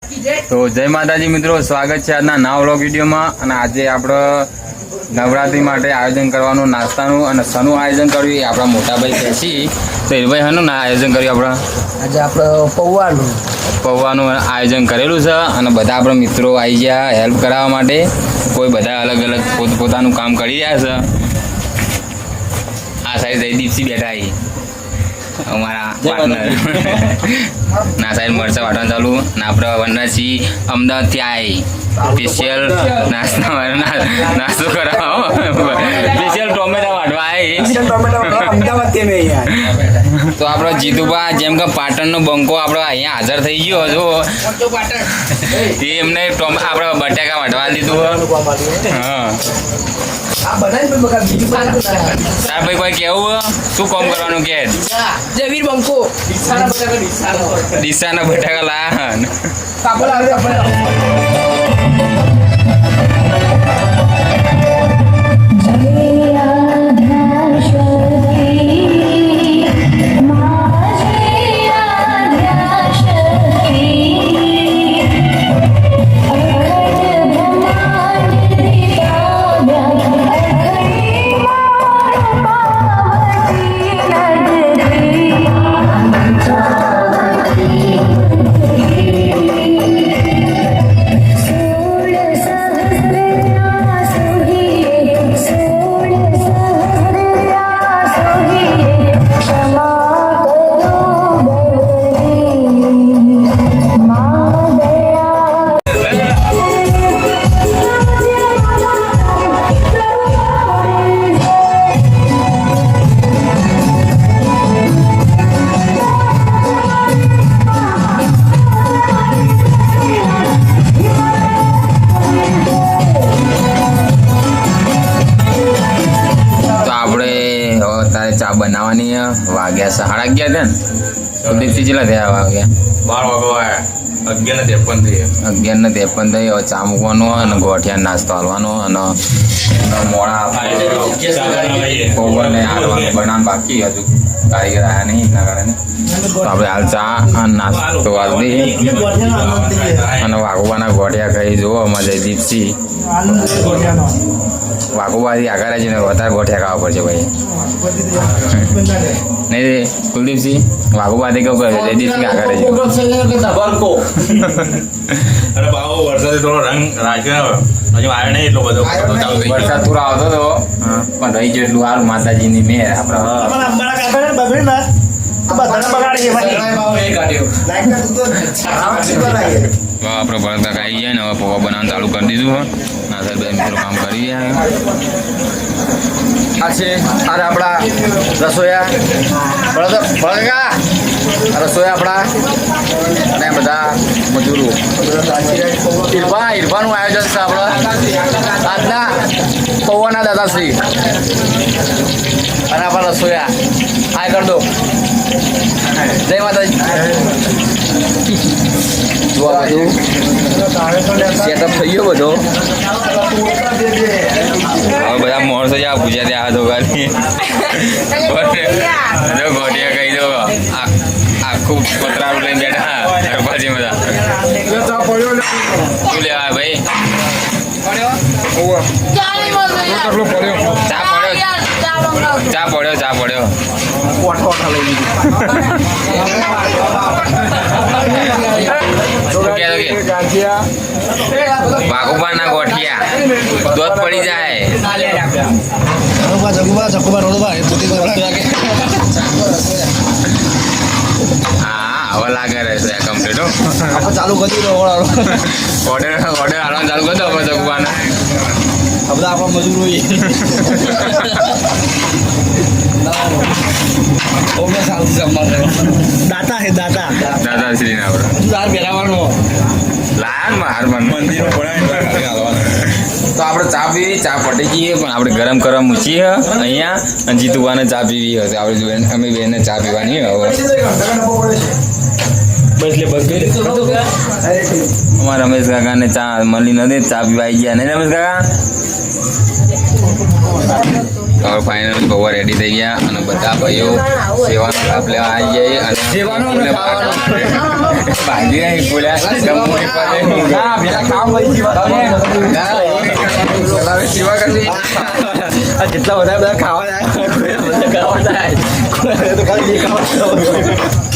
તો જય માતાજી મિત્રો, સ્વાગત છે આજના નવા વ્લોગ વિડીયોમાં. અને આજે આપણે નવરાત્રી માટે આયોજન કરવાનું, નાસ્તાનું અને સનું આયોજન કર્યું એ આપણા મોટાભાઈ કહેશી. તો એ ભાઈ હનું આયોજન કર્યું? આજે આપણે પૌવાનું આયોજન કરેલું છે. અને બધા આપણા મિત્રો આવી ગયા હેલ્પ કરાવવા માટે. કોઈ બધા અલગ અલગ પોતાનું કામ કરી રહ્યા છે. આ સાઈડ જયદીપસિંહ બેઠા આવી અમારા પાર્ટનર. ના સાઈડ મરચા વાટવાનું ચાલુ. ને આપણે વનરાજસિંહ અમદાવાદથી આવી સ્પેશિયલ નાસ્તો કરાવો. સ્પેશિયલ ટોમેટા વાટવા આવી. તો આપણો જીતુભા જેમ કે પાટણનો બંકો આપણો અહીંયા હાજર થઈ ગયો જો. એ એમને આપણે બટાકા વાટવા દીધું. હા તાર ભાઈ કોઈ કેવું શું કામ કરવાનું કે? જવીર બંકો ડીસાના બટાકા લાયા. ચા બનાવવાની વાગ્યા 11:30 છે ને? કુલદીપસિંહ કેટલા થયા વાગ્યા? 12 વાગ્યા 11:53 થઈ. હવે ચા મૂકવાનો અને ગોઠિયા નાસ્તો હાલવાનો અને મોડા પૌવાને હાલવાનું બનાવવાનું બાકી હજુ કારીગર આવ્યા નહીં એના કારણે. તો આપણે હાલ ચા અને નાસ્તો હાલ દઈએ. અને વાઘુબાના ગોઠિયા ખાઈ જુઓ અમારે જયદીપસિંહ. વાઘુબાથી આગળ છે ને વધારે ગોઠિયા ખાવા પડશે ભાઈ. નહીં કુલદીપસિંહ વાઘુબાથી કેવું કરે? જયદીપસિંહ આગળ છે. અરે બાબો વરસાદે થોડો રંગ રાખ્યો હજુ આવ્યો નહીં એટલો બધો. વરસાદ પૂરો આવતો હતો પણ રહી ગયો એટલું સારું. માતાજીની મેર આપણે આપણે ભરતા ખાઈ ગયા ને હવે પૌવા બનાવવાનું ચાલુ કરી દીધું. ના સાહેબ મિત્રો કામ કરી ગયા. આ છે અરે આપણા રસોયા ભળકા રસોયા આપણા અને બધા મજૂરો. ઈરફાનું આયોજન છે આપણા આજના પૌવાના દાદાશ્રી અને આપણા રસોયા. હાય કર દો. જય માતાજી. જોવા બધું સેટઅપ થઈ ગયો બધો. હવે બધા મોણસો જ ગુજરાતી આવે તો ખાલી ગોઠિયા કહી દો. આખું પતરાનું લઈને બેઠા પછી બધા શું લેવા ભાઈ? ચા પડ્યો. વાઘુબાના ગોઠિયા દૂધ પડી જાય. હા હવે લાગે રહેશે કમ્પ્લીટ. ચાલુ કરી દો. ઓર્ડર હાલવાનું ચાલુ કરી દો હવે જગુબાના. બધા આપણા મજૂરો દાદાશ્રી ના પહેરાવાનો તો આપણે ચા પીવી. ચા પટી જઈએ પણ આપણે ગરમ મૂકીએ અહીંયા. અને જીતુભાને ચા પીવી હશે. આપણે અમે બેને ચા પીવાની હવે. અમારા રમેશ કાકાને ચા મળી નથી. ચા પીવા આવી ગયા નહીં રમેશ કાકા? તો હવે ફાઇનલ બહુ રેડી થઈ ગયા અને બધા ભાઈઓ સેવાનો લાભ લેવા આવી જાય અને સેવાનો અને ખાવાનો. ભાજી નહીં બોલ્યા જમવાની પાસે ના, પેલા કામ ભાઈ જીવા તમે. બોલાવે સેવા કરવી આ જેટલા બધા ખાવા જાય બધા ખાવા જાય કોઈ તો ખાલી દેખાવા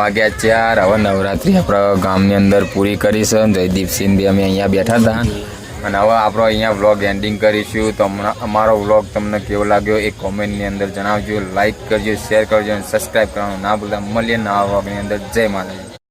વાગ્યા 4. હવે નવરાત્રી આપણા ગામની અંદર પૂરી કરી છે. જયદીપસિંહ બી અમે અહીંયા બેઠા હતા અને હવે આપણો અહીંયા વ્લોગ એન્ડિંગ કરીશું. તો અમારો વ્લોગ તમને કેવો લાગ્યો એ કોમેન્ટની અંદર જણાવજો. લાઇક કરજો, શેર કરજો અને સબસ્ક્રાઈબ કરવાનું ના ભૂલતા. મળીએ નવા વ્લોગની અંદર. જય માતાજી.